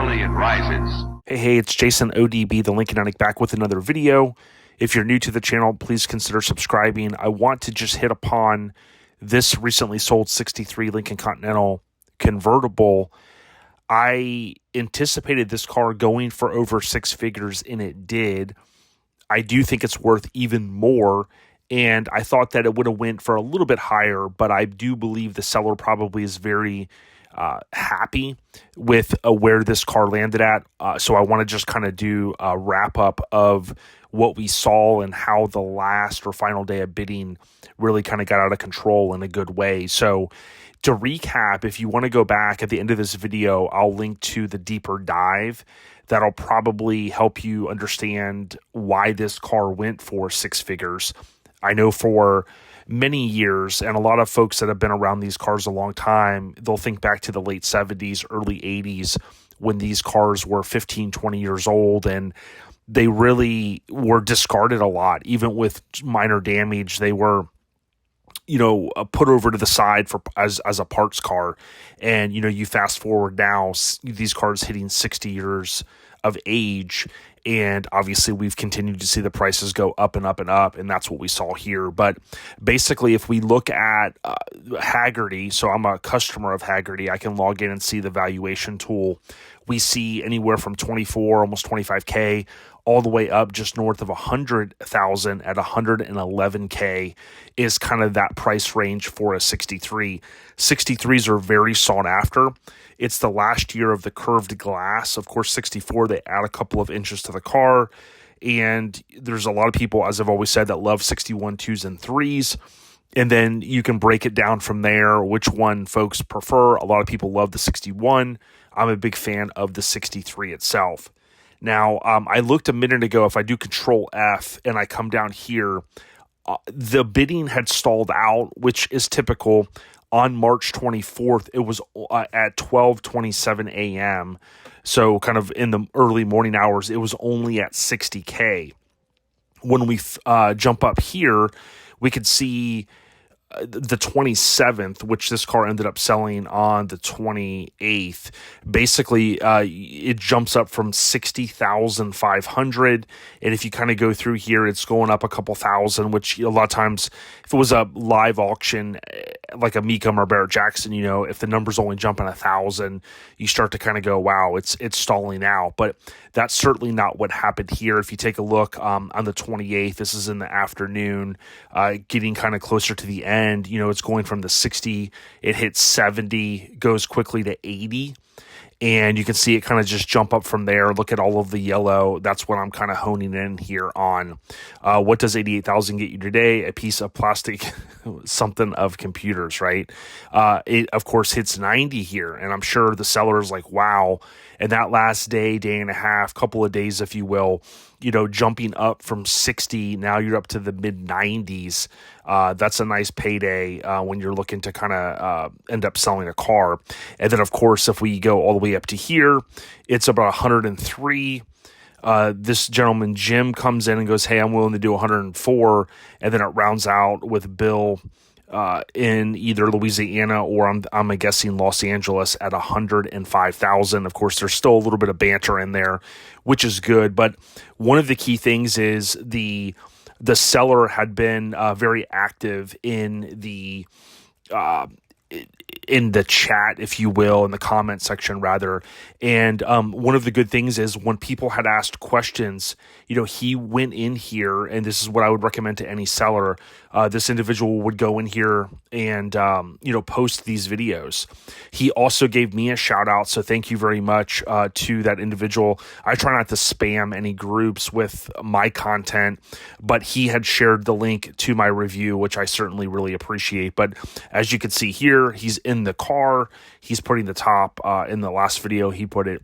Finally, it rises. Hey, it's Jason ODB, the Lincoln Addict, back with another video. If you're new to the channel, please consider subscribing. I want to just hit upon this recently sold 63 Lincoln Continental Convertible. I anticipated this car going for over six figures, and it did. I do think it's worth even more, and I thought that it would have went for a little bit higher, but I do believe the seller probably is very happy with where this car landed at. So I want to just kind of do a wrap up of what we saw and how the last or final day of bidding really kind of got out of control in a good way. So to recap, if you want to go back at the end of this video, I'll link to the deeper dive that'll probably help you understand why this car went for six figures. I know for many years, and a lot of folks that have been around these cars a long time, they'll think back to the late 70s, early 80s, when these cars were 15, 20 years old, and they really were discarded a lot. Even with minor damage, they were put over to the side for as a parts car. And you fast forward now, these cars hitting 60 years of age, and obviously we've continued to see the prices go up and up and up, and that's what we saw here. But basically, if we look at Hagerty, so I'm a customer of Hagerty, I can log in and see the valuation tool. We see anywhere from 24, almost 25K, all the way up just north of 100,000 at 111K is kind of that price range for a 63. 63s are very sought after. It's the last year of the curved glass. Of course, 64, they add a couple of inches to the car. And there's a lot of people, as I've always said, that love 61 2s and 3s. And then you can break it down from there, which one folks prefer. A lot of people love the 61. I'm a big fan of the 63 itself. Now, I looked a minute ago, if I do Control F and I come down here, the bidding had stalled out, which is typical. On March 24th, it was at 12:27 a.m., so kind of in the early morning hours, it was only at 60K. When we jump up here, we could see the 27th, which this car ended up selling on the 28th. Basically, it jumps up from 60,500, and if you kind of go through here, it's going up a couple thousand, which a lot of times, if it was a live auction like a Mecum or Barrett Jackson, if the numbers only jump in 1,000, you start to kind of go, wow, it's stalling out. But that's certainly not what happened here. If you take a look on the 28th, this is in the afternoon, getting kind of closer to the end. It's going from the 60, it hits 70, goes quickly to 80. And you can see it kind of just jump up from there. Look at all of the yellow. That's what I'm kind of honing in here on. What does 88,000 get you today? A piece of plastic, something of computers, right? It, of course, hits 90 here. And I'm sure the seller is like, wow. And that last day, day and a half, couple of days, if you will, jumping up from 60, now you're up to the mid-90s. That's a nice payday when you're looking to kind of end up selling a car. And then, of course, if we go all the way up to here, it's about 103. This gentleman, Jim, comes in and goes, hey, I'm willing to do 104. And then it rounds out with Bill in either Louisiana or I'm guessing Los Angeles at 105,000. Of course, there's still a little bit of banter in there, which is good. But one of the key things is the seller had been very active in the chat, if you will, in the comment section rather. And one of the good things is when people had asked questions, he went in here, and this is what I would recommend to any seller. This individual would go in here and, post these videos. He also gave me a shout out. So thank you very much to that individual. I try not to spam any groups with my content, but he had shared the link to my review, which I certainly really appreciate. But as you can see here, he's in the car. He's putting the top in the last video. He put it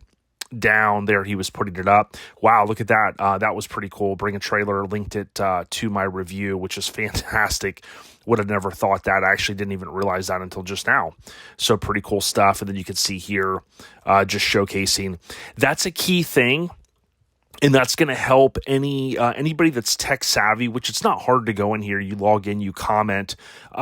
down there. He was putting it up. Wow, look at that. That was pretty cool. Bring a trailer, linked it to my review, which is fantastic. Would have never thought that. I actually didn't even realize that until just now. So pretty cool stuff. And then you can see here just showcasing. That's a key thing And that's going to help anybody that's tech savvy, which it's not hard to go in here. You log in, you comment.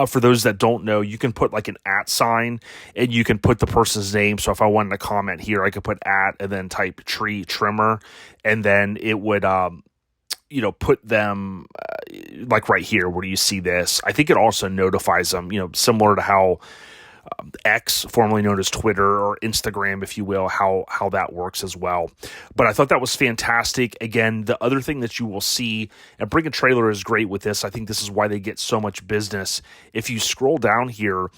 For those that don't know, you can put like an @ sign, and you can put the person's name. So if I wanted to comment here, I could put @ and then type tree trimmer, and then it would put them like right here where you see this. I think it also notifies them, similar to how X, formerly known as Twitter, or Instagram, if you will, how that works as well. But I thought that was fantastic. Again, the other thing that you will see, and Bring a Trailer is great with this. I think this is why they get so much business. If you scroll down here,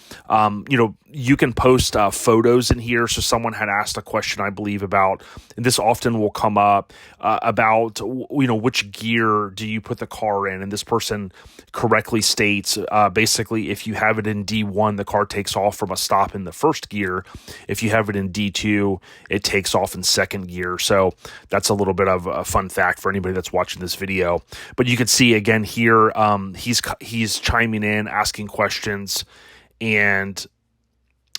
you can post photos in here. So someone had asked a question, I believe, about, and this often will come up, about, which gear do you put the car in? And this person correctly states, basically, if you have it in D1, the car takes off from a stop in the first gear. If you have it in D2, it takes off in second gear. So that's a little bit of a fun fact for anybody that's watching this video. But you can see again here, he's chiming in, asking questions, and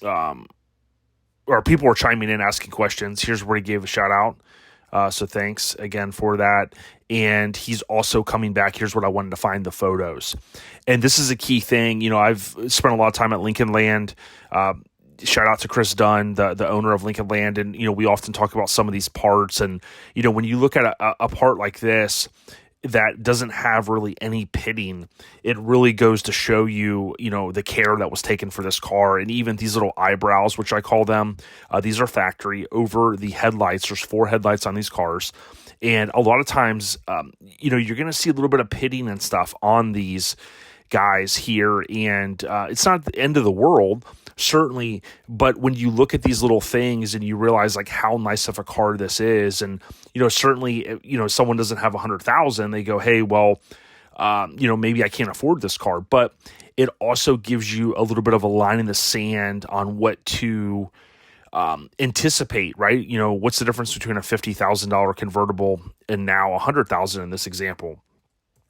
or people are chiming in, asking questions. Here's where he gave a shout out. So thanks again for that. And he's also coming back. Here's what I wanted to find, the photos. And this is a key thing. I've spent a lot of time at Lincoln Land. Shout out to Chris Dunn, the owner of Lincoln Land. And, we often talk about some of these parts. And, when you look at a part like this that doesn't have really any pitting, it really goes to show you, the care that was taken for this car. And even these little eyebrows, which I call them, these are factory over the headlights. There's 4 headlights on these cars. And a lot of times, you're going to see a little bit of pitting and stuff on these guys here. And it's not the end of the world, certainly. But when you look at these little things and you realize like how nice of a car this is, and, certainly, someone doesn't have 100,000, they go, hey, well, maybe I can't afford this car. But it also gives you a little bit of a line in the sand on what to anticipate, right? What's the difference between a $50,000 convertible and now $100,000 in this example?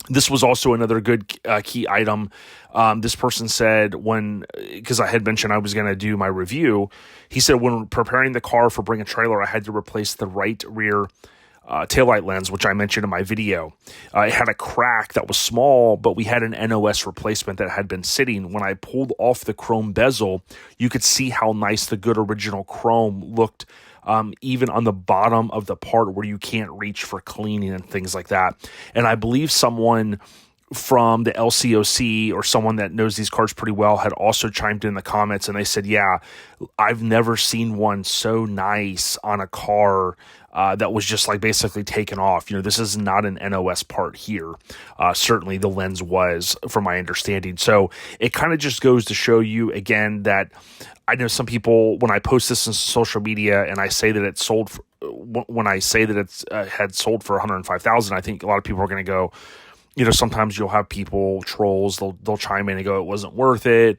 This was also another good key item. This person said because I had mentioned I was going to do my review, he said, when preparing the car for Bring a Trailer, I had to replace the right rear taillight lens, which I mentioned in my video. It had a crack that was small, but we had an NOS replacement that had been sitting. When I pulled off the chrome bezel, you could see how nice the good original chrome looked, even on the bottom of the part where you can't reach for cleaning and things like that. And I believe someone from the LCOC or someone that knows these cars pretty well had also chimed in the comments, and they said, yeah, I've never seen one so nice on a car that was just like basically taken off. This is not an NOS part here. Certainly the lens was, from my understanding. So it kind of just goes to show you again that I know some people, when I post this in social media and I say that it's sold, when I say that it's had sold for 105,000, I think a lot of people are going to go, sometimes you'll have people, trolls, they'll chime in and go, it wasn't worth it.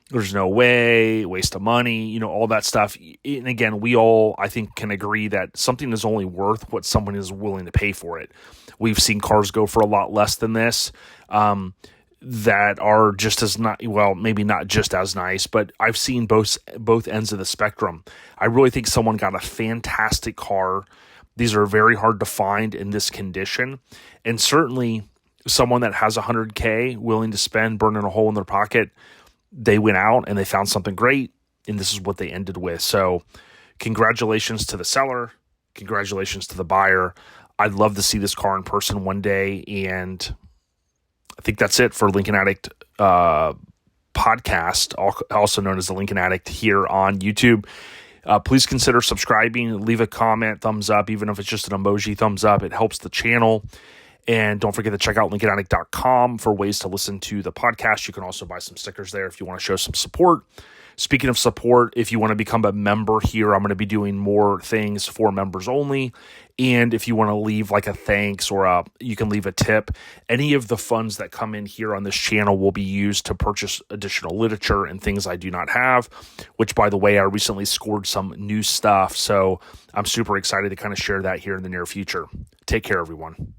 There's no way, waste of money, all that stuff. And again, we all, I think, can agree that something is only worth what someone is willing to pay for it. We've seen cars go for a lot less than this that are just as not, well, maybe not just as nice, but I've seen both ends of the spectrum. I really think someone got a fantastic car. These are very hard to find in this condition. And certainly someone that has $100K willing to spend, burning a hole in their pocket, they went out and they found something great, and this is what they ended with. So congratulations to the seller. Congratulations to the buyer. I'd love to see this car in person one day. And I think that's it for Lincoln Addict podcast, also known as the Lincoln Addict, here on YouTube. Please consider subscribing, leave a comment, thumbs up, even if it's just an emoji thumbs up. It helps the channel. And don't forget to check out LincolnAddict.com for ways to listen to the podcast. You can also buy some stickers there if you want to show some support. Speaking of support, if you want to become a member here, I'm going to be doing more things for members only. And if you want to leave like a thanks or you can leave a tip, any of the funds that come in here on this channel will be used to purchase additional literature and things I do not have, which, by the way, I recently scored some new stuff. So I'm super excited to kind of share that here in the near future. Take care, everyone.